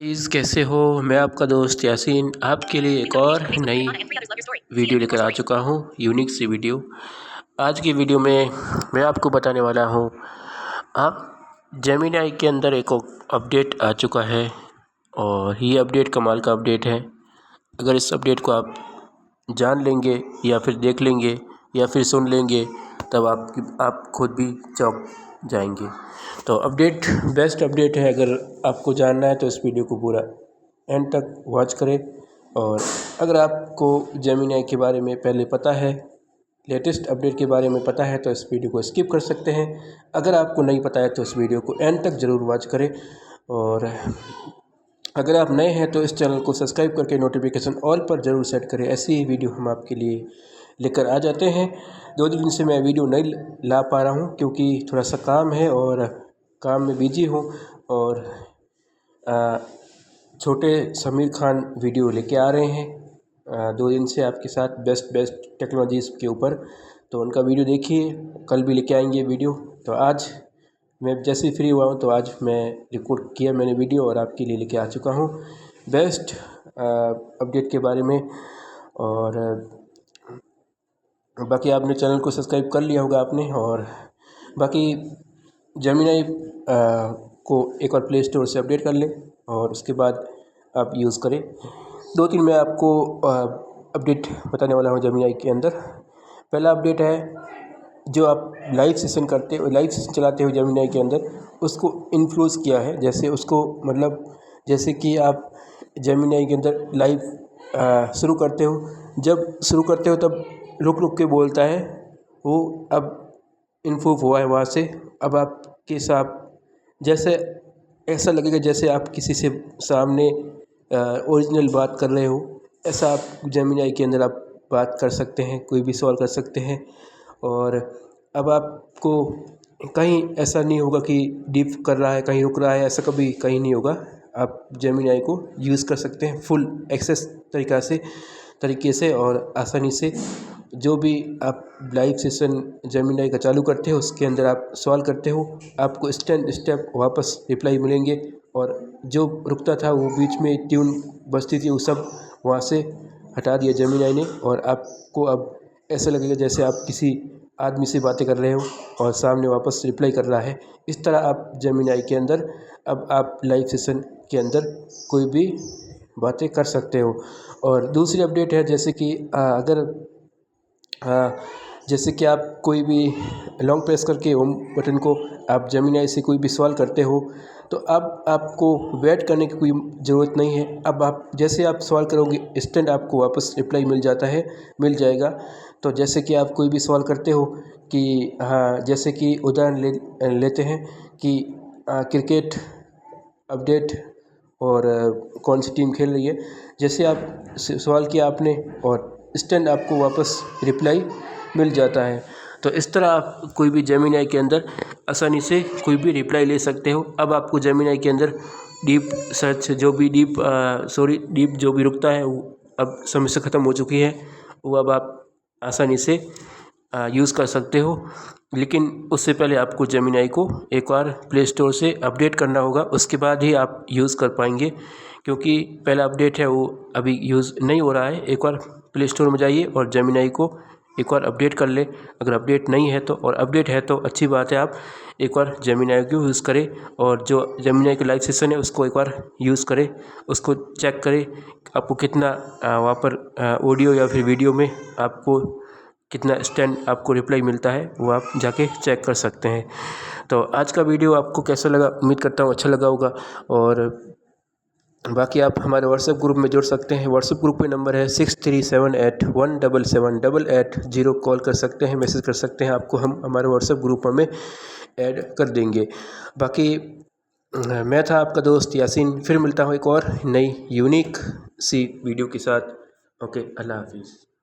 Please कैसे हो। मैं आपका दोस्त यासीन आपके लिए एक और नई वीडियो लेकर आ चुका हूँ, यूनिक सी वीडियो। आज की वीडियो में मैं आपको बताने वाला हूँ, आप जेमिनी के अंदर एक अपडेट आ चुका है और ये अपडेट कमाल का अपडेट है। अगर इस अपडेट को आप जान लेंगे या फिर देख लेंगे या फिर सुन लेंगे तब आप खुद भी चौंक जाएंगे। तो अपडेट बेस्ट अपडेट है। अगर आपको जानना है तो इस वीडियो को पूरा एंड तक वॉच करें। और अगर आपको जेमिनी के बारे में पहले पता है, लेटेस्ट अपडेट के बारे में पता है, तो इस वीडियो को स्किप कर सकते हैं। अगर आपको नहीं पता है तो इस वीडियो को एंड तक ज़रूर वॉच करें। और अगर आप नए हैं तो इस चैनल को सब्सक्राइब करके नोटिफिकेशन ऑल पर ज़रूर सेट करें। ऐसी ही वीडियो हम आपके लिए लेकर आ जाते हैं। 2 दिन से मैं वीडियो नहीं ला पा रहा हूँ क्योंकि थोड़ा सा काम है और काम में बिजी हूँ। और छोटे समीर खान वीडियो लेके आ रहे हैं 2 दिन से आपके साथ बेस्ट टेक्नोलॉजीज़ के ऊपर। तो उनका वीडियो देखिए, कल भी लेके आएंगे वीडियो। तो आज मैं जैसे ही फ्री हुआ हूँ तो आज मैं रिकॉर्ड किया मैंने वीडियो और आपके लिए लेके आ चुका हूँ बेस्ट अपडेट के बारे में। और बाकी आपने चैनल को सब्सक्राइब कर लिया होगा आपने। और बाकी जेमिनी को एक बार प्ले स्टोर से अपडेट कर लें और उसके बाद आप यूज़ करें। 2-3 मैं आपको अपडेट बताने वाला हूँ जेमिनी के अंदर। पहला अपडेट है, जो आप लाइव सेशन करते हो, लाइव सेशन चलाते हो जेमिनी के अंदर, उसको इन्फ्लुएंस किया है। जैसे उसको मतलब जैसे कि आप जेमिनी के अंदर लाइव शुरू करते हो, जब शुरू करते हो तब रुक रुक के बोलता है वो। अब इन्फॉर्म हुआ है वहाँ से, अब आपके साथ जैसे ऐसा लगेगा जैसे आप किसी से सामने ओरिजिनल बात कर रहे हो। ऐसा आप जेमिनी के अंदर आप बात कर सकते हैं, कोई भी सवाल कर सकते हैं। और अब आपको कहीं ऐसा नहीं होगा कि डीप कर रहा है, कहीं रुक रहा है, ऐसा कभी कहीं नहीं होगा। आप जेमिनी को यूज़ कर सकते हैं फुल एक्सेस तरीके से और आसानी से। जो भी आप लाइव सेशन जेमिनी का चालू करते हो उसके अंदर आप सवाल करते हो, आपको स्टेप वापस रिप्लाई मिलेंगे। और जो रुकता था वो बीच में ट्यून बजती थी वो सब वहाँ से हटा दिया जेमिनी ने। और आपको अब ऐसा लगेगा जैसे आप किसी आदमी से बातें कर रहे हो और सामने वापस रिप्लाई कर रहा है। इस तरह आप जेमिनी के अंदर अब आप लाइव सेशन के अंदर कोई भी बातें कर सकते हो। और दूसरी अपडेट है, जैसे कि जैसे कि आप कोई भी लॉन्ग प्रेस करके होम बटन को आप जेमिनी से कोई भी सवाल करते हो तो अब आपको वेट करने की कोई ज़रूरत नहीं है। अब आप जैसे आप सवाल करोगे इंस्टेंट आपको वापस रिप्लाई मिल जाएगा। तो जैसे कि आप कोई भी सवाल करते हो कि जैसे कि उदाहरण लेते हैं कि क्रिकेट अपडेट और कौन सी टीम खेल रही है। जैसे आप सवाल किया आपने और इंस्टेंट आपको वापस रिप्लाई मिल जाता है। तो इस तरह आप कोई भी जेमिनी के अंदर आसानी से कोई भी रिप्लाई ले सकते हो। अब आपको जेमिनी के अंदर डीप सर्च जो भी डीप जो भी रुकता है वो अब समस्या ख़त्म हो चुकी है, वो अब आप आसानी से यूज़ कर सकते हो। लेकिन उससे पहले आपको जेमिनी को एक बार प्ले स्टोर से अपडेट करना होगा, उसके बाद ही आप यूज़ कर पाएंगे। क्योंकि पहला अपडेट है वो अभी यूज़ नहीं हो रहा है। एक बार प्ले स्टोर में जाइए और जेमिनी को एक बार अपडेट कर ले। अगर अपडेट नहीं है तो, और अपडेट है तो अच्छी बात है, आप एक बार जेमिनी को यूज़ करें और जो जेमिनी का लाइव सेशन है उसको एक बार यूज़ करें, उसको चेक करें आपको कितना वहाँ पर ऑडियो या फिर वीडियो में आपको कितना स्टैंड आपको रिप्लाई मिलता है, वो आप जाके चेक कर सकते हैं। तो आज का वीडियो आपको कैसा लगा, उम्मीद करता हूँ अच्छा लगा होगा। और बाकी आप हमारे व्हाट्सएप ग्रुप में जुड़ सकते हैं। व्हाट्सएप ग्रुप पे नंबर है 6378177880। कॉल कर सकते हैं, मैसेज कर सकते हैं, आपको हम हमारे व्हाट्सएप ग्रुप में ऐड कर देंगे। बाकी मैं था आपका दोस्त यासीन, फिर मिलता हूँ एक और नई यूनिक सी वीडियो के साथ। ओके, अल्लाह हाफिज़।